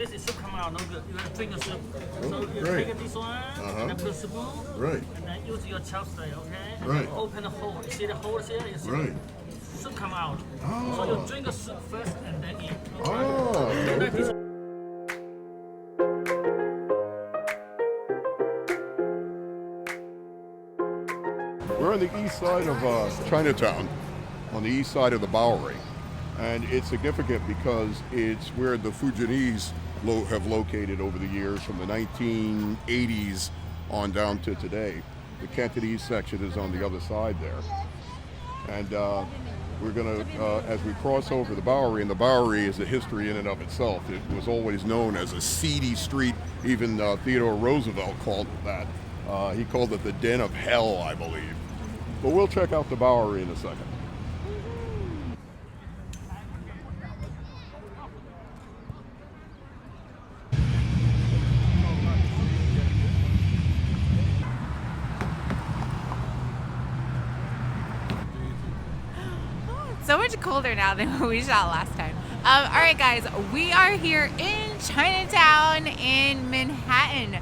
This is soup come out no good. You have to drink the soup. So you great. take this one, and then put a spoon, Right. and then use your chopstick, okay? And Right. then open the hole. You see the hole here? You see Right. soup come out. Oh. So you drink the soup first and then eat. Oh, Like this. We're on the east side of Chinatown, on the east side of the Bowery. And it's significant because it's where the Fujianese have located over the years from the 1980s on down to today. The Cantonese section is on the other side there. And we're going to, as we cross over the Bowery, and the Bowery is a history in and of itself. It was always known as a seedy street. Even Theodore Roosevelt called it that. He called it the den of hell, I believe. But we'll check out the Bowery in a second. So much colder now than when we shot last time. All right, guys, we are here in Chinatown in Manhattan.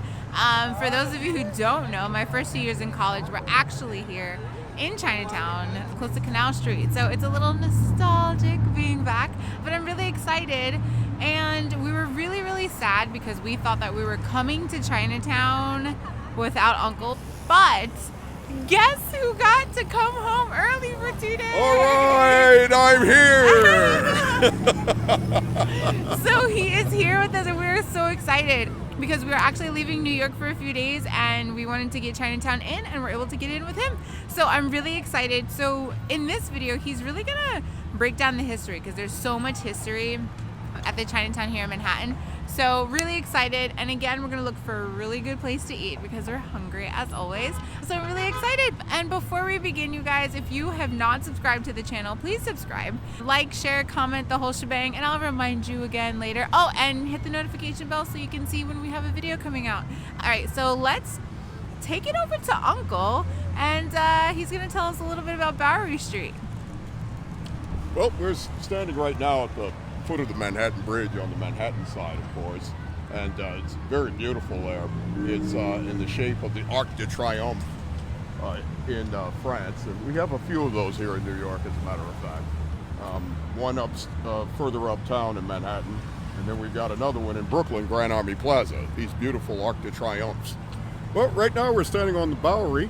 For those of you who don't know, my first 2 years in college were actually here in Chinatown, close to Canal Street. So it's a little nostalgic being back, but I'm really excited. And we were really, really sad because we thought that we were coming to Chinatown without Uncle, but guess who got to come home early for 2 days? All right, I'm here. So he is here with us, and we're so excited because we were actually leaving New York for a few days, and we wanted to get Chinatown in, and we're able to get in with him. So I'm really excited. So in this video, he's really gonna break down the history because there's so much history at the Chinatown here in Manhattan. So really excited, and again, we're gonna look for a really good place to eat because we're hungry as always. So I'm really excited. And before we begin, you guys, if you have not subscribed to the channel, please subscribe, like, share, comment, the whole shebang, and I'll remind you again later. Oh, and hit the notification bell so you can see when we have a video coming out. All right, so let's take it over to Uncle, and he's gonna tell us a little bit about Bowery Street. Well, we're standing right now at the foot of the Manhattan Bridge on the Manhattan side, of course, and it's very beautiful there. It's in the shape of the Arc de Triomphe in France, and we have a few of those here in New York, as a matter of fact. One further uptown in Manhattan, and then we've got another one in Brooklyn, Grand Army Plaza, these beautiful Arc de Triomphes. Well, right now we're standing on the Bowery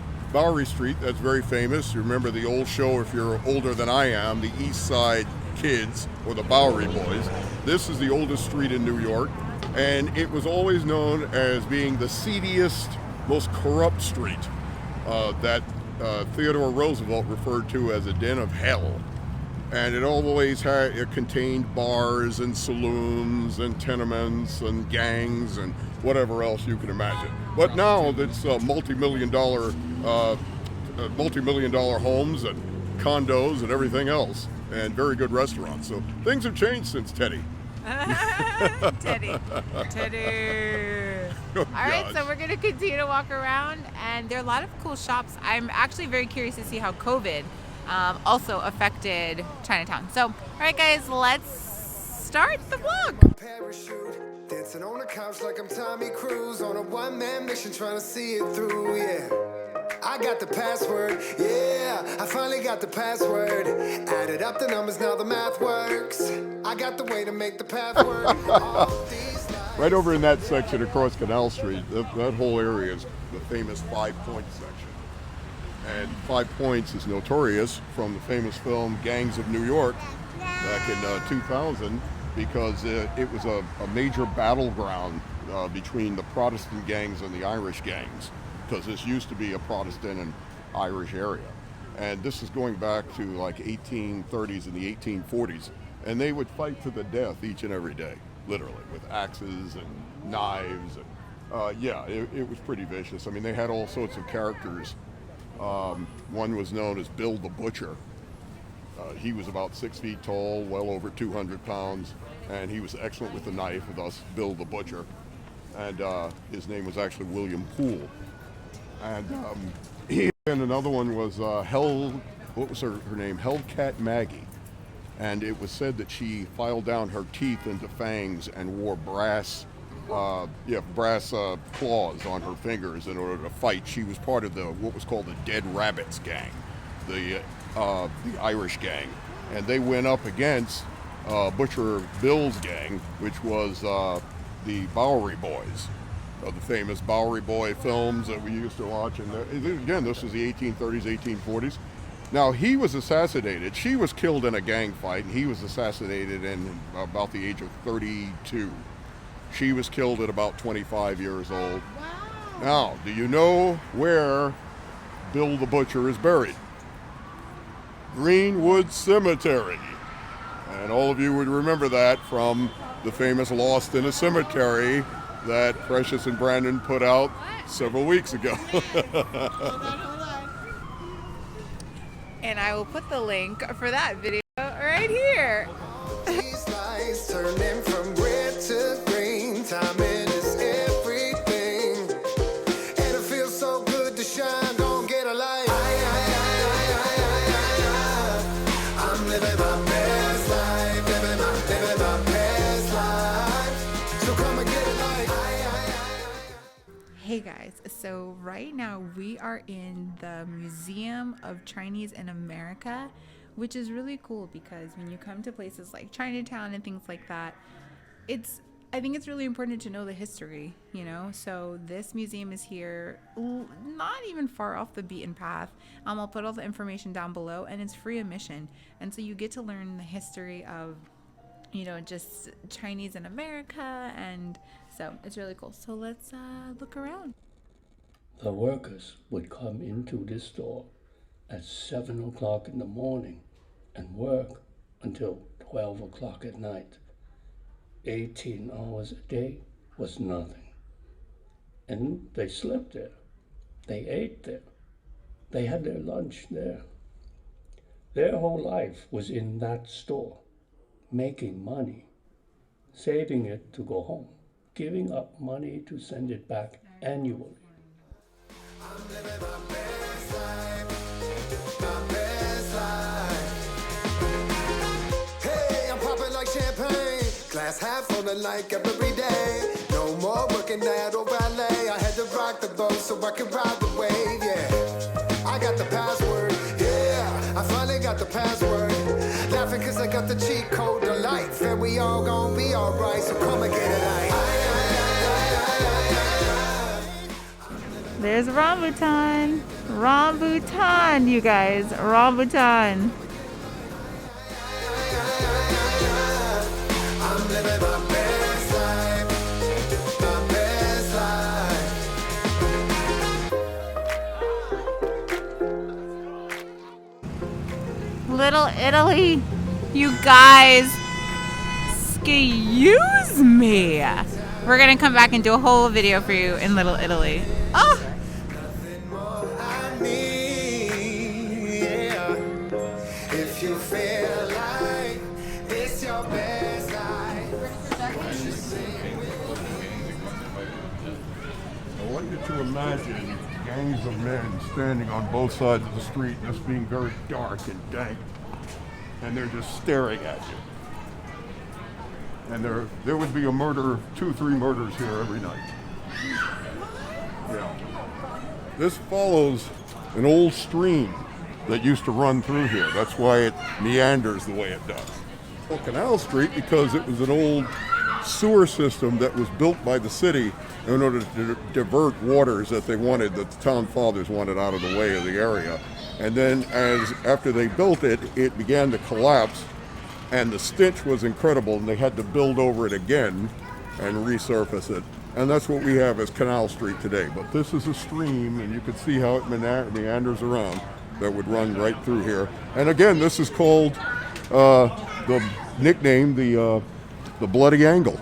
Street. That's very famous. You remember the old show, if you're older than I am, the East Side Kids, or the Bowery Boys. This is the oldest street in New York, and it was always known as being the seediest, most corrupt street that Theodore Roosevelt referred to as a den of hell. And it contained bars and saloons and tenements and gangs and whatever else you can imagine. But now it's multi-million dollar homes and condos and everything else, and very good restaurants. So things have changed since Teddy. Teddy. Oh, All right, gosh. so we're going to continue to walk around, and there are a lot of cool shops. I'm actually very curious to see how COVID also affected Chinatown. So, all right, guys, let's start the vlog. Parachute, dancing on the couch like I'm Tommy Cruise on a one-man mission trying to see it through, yeah. I got the password, yeah, I finally got the password. Added up the numbers, now the math works. I got the way to make the path work. Right over in that section across Canal Street, that whole area is the famous 5 Point section. And 5 Points is notorious from the famous film Gangs of New York back in 2000 because it was a major battleground between the Protestant gangs and the Irish gangs, because this used to be a Protestant and Irish area. And this is going back to like 1830s and the 1840s. And they would fight to the death each and every day, literally, with axes and knives. And it was pretty vicious. I mean, they had all sorts of characters. One was known as Bill the Butcher. He was about 6 feet tall, well over 200 pounds, and he was excellent with the knife, thus Bill the Butcher. And his name was actually William Poole. And another one was what was her name? Hellcat Maggie. And it was said that she filed down her teeth into fangs and wore brass claws on her fingers in order to fight. She was part of what was called the Dead Rabbits gang, the Irish gang, and they went up against Butcher Bill's gang, which was the Bowery Boys, of the famous Bowery Boy films that we used to watch. And again, this was the 1830s, 1840s. Now, he was assassinated. She was killed in a gang fight, and he was assassinated in about the age of 32. She was killed at about 25 years old. Wow. Now, do you know where Bill the Butcher is buried? Greenwood Cemetery. And all of you would remember that from the famous Lost in a Cemetery that Precious and Brandon put out several weeks ago. And I will put the link for that video right here. These lights turning from red to green. Timing is everything. And it feels so good to shine. Don't get a light. I'm living my best life. Living my best life. So come and get a light. Hey guys, so right now we are in the Museum of Chinese in America, which is really cool because when you come to places like Chinatown and things like that, I think it's really important to know the history, you know? So this museum is here, not even far off the beaten path. I'll put all the information down below, and it's free admission. And so you get to learn the history of, you know, just Chinese in America, and so it's really cool. So let's look around. The workers would come into this store at 7 o'clock in the morning and work until 12 o'clock at night. 18 hours a day was nothing. And they slept there. They ate there. They had their lunch there. Their whole life was in that store, making money, saving it to go home, giving up money to send it back annually. I'm living my best life. My best life. Hey, I'm popping like champagne. Glass half full of like every day. No more working at old ballet. I had to rock the boat so I could ride the wave, yeah. I got the password, yeah. I finally got the password. Laughing cause I got the cheat code to life. And we all gon' be alright, so come and get it like. There's rambutan. Rambutan, you guys. Rambutan. I'm living my best life. My best life. Little Italy. You guys. Excuse me. We're going to come back and do a whole video for you in Little Italy. Oh! If you feel like this your best life. I want you to imagine gangs of men standing on both sides of the street, just being very dark and dank, and they're just staring at you. And there would be a murder, 2-3 murders here every night. Yeah. This follows an old stream that used to run through here. That's why it meanders the way it does. Well, Canal Street, because it was an old sewer system that was built by the city in order to divert waters that the town fathers wanted out of the way of the area. And then after they built it, it began to collapse, and the stench was incredible, and they had to build over it again and resurface it. And that's what we have as Canal Street today. But this is a stream, and you can see how it meanders around, that would run right through here. And again, this is called the nickname the Bloody Angle,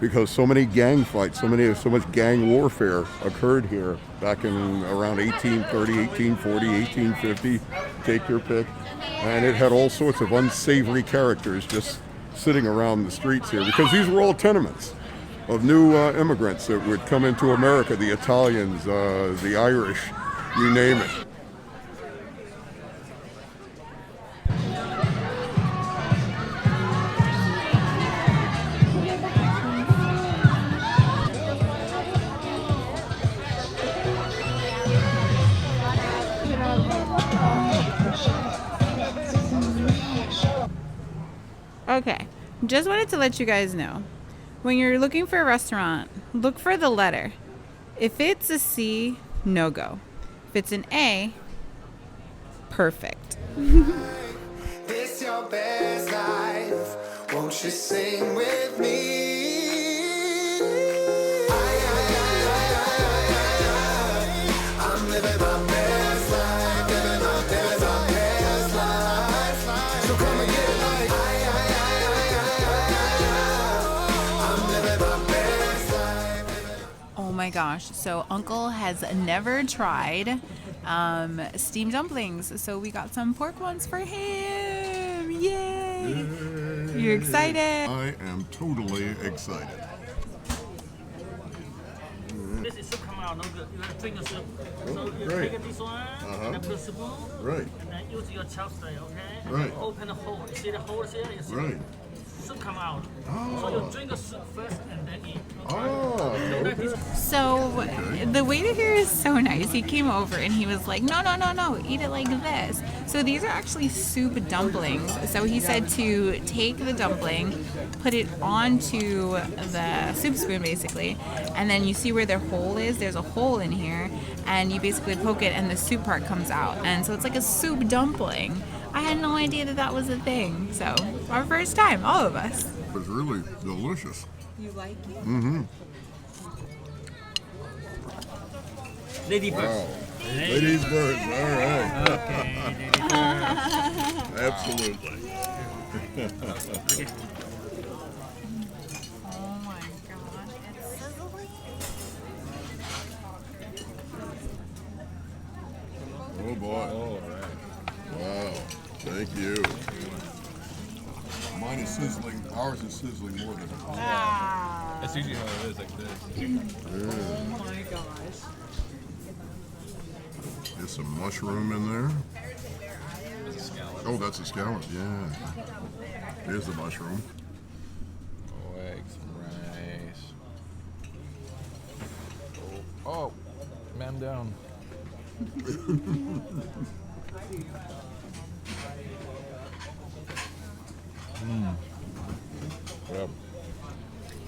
because so many gang fights, so much gang warfare occurred here back in around 1830, 1840, 1850. Take your pick. And it had all sorts of unsavory characters just sitting around the streets here, because these were all tenements of new immigrants that would come into America, the Italians, the Irish, you name it. just wanted to let you guys know, when you're looking for a restaurant, look for the letter. If it's a C, no go. If it's an A, perfect. This your best life. Won't you sing with me? I'm living my best life, living my best life. So come and get it like I'm living my best life. Oh my gosh, so Uncle has never tried steamed dumplings, so we got some pork ones for him. Yay! You're excited? I am totally excited. This is soup come out no good. You have to drink the soup. So you great. take this one and then put a spoon. Right. And then use your chopstick, okay? And Right. then open the hole. You see the hole here? You see Right. soup come out. So you drink the soup first and then eat. Oh, Like this. So the waiter here is so nice. He came over and he was like, no, eat it like this. So these are actually soup dumplings. So he said to take the dumpling, put it onto the soup spoon basically, and then you see where their hole is. There's a hole in here, and you basically poke it and the soup part comes out. And so it's like a soup dumpling. I had no idea that that was a thing. So our first time, all of us. it's really delicious. You like it? Mm-hmm. Lady first. Wow. Ladies first. All right. Okay, lady first. Absolutely. Oh my gosh, it's sizzling. Oh boy. Wow. Thank you. Mine is sizzling. Ours is sizzling more than ours. That's usually how it is, like this. Oh my gosh. There's some mushroom in there. Oh, that's a scallop. Yeah. There's the mushroom. Oh, eggs, some rice. Oh, man down. Yep.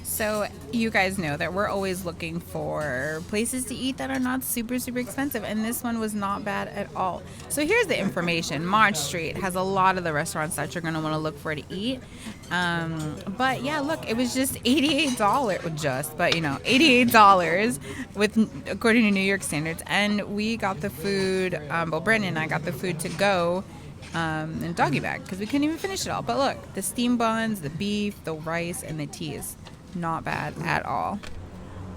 So you guys know that we're always looking for places to eat that are not super expensive, and this one was not bad at all. So here's the information. Mott Street has a lot of the restaurants that you're going to want to look for to eat. But yeah, look, it was just $88, but you know, $88 with, according to New York standards. And we got the food, well, Brandon and I got the food to go in a doggy bag because we couldn't even finish it all. But look, the steamed buns, the beef, the rice, and the teas. Not bad at all.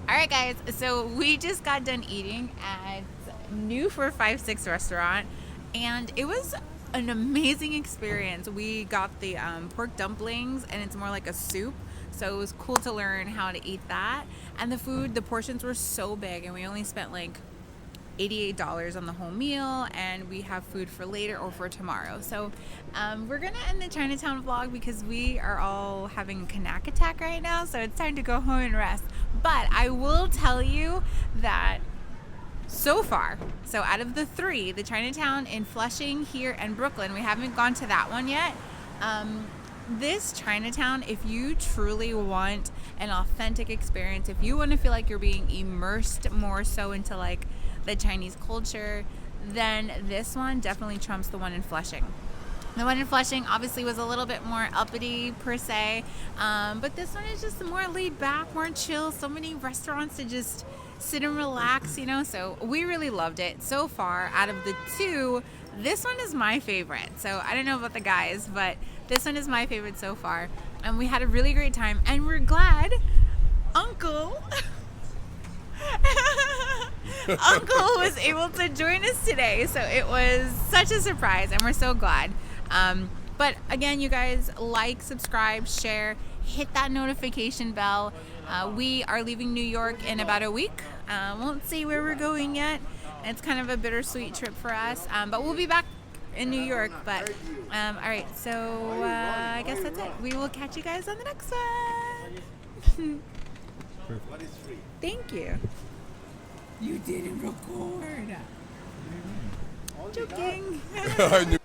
All right, guys. So we just got done eating at New 456 restaurant, and it was an amazing experience. We got the pork dumplings, and it's more like a soup. So it was cool to learn how to eat that. And the food, the portions were so big, and we only spent like $88 on the whole meal, and we have food for later or for tomorrow. So we're gonna end the Chinatown vlog because we are all having a knack attack right now, so it's time to go home and rest. But I will tell you that so far, so out of the three, the Chinatown in Flushing, here, and Brooklyn, we haven't gone to that one yet. This Chinatown, if you truly want an authentic experience, if you want to feel like you're being immersed more so into like the Chinese culture, then this one definitely trumps the one in Flushing. The one in Flushing obviously was a little bit more uppity per se, but this one is just more laid back, more chill. So many restaurants to just sit and relax, you know, so we really loved it. So far, out of the two, this one is my favorite. So I don't know about the guys, but this one is my favorite so far. And we had a really great time, and we're glad Uncle was able to join us today. So it was such a surprise, and we're so glad. But again, you guys, like, subscribe, share, hit that notification bell. We are leaving New York in about a week. Won't say where we're going yet. It's kind of a bittersweet trip for us, but we'll be back in New York. But all right, so I guess that's it. We will catch you guys on the next one. Thank you. You didn't record. Joking. I knew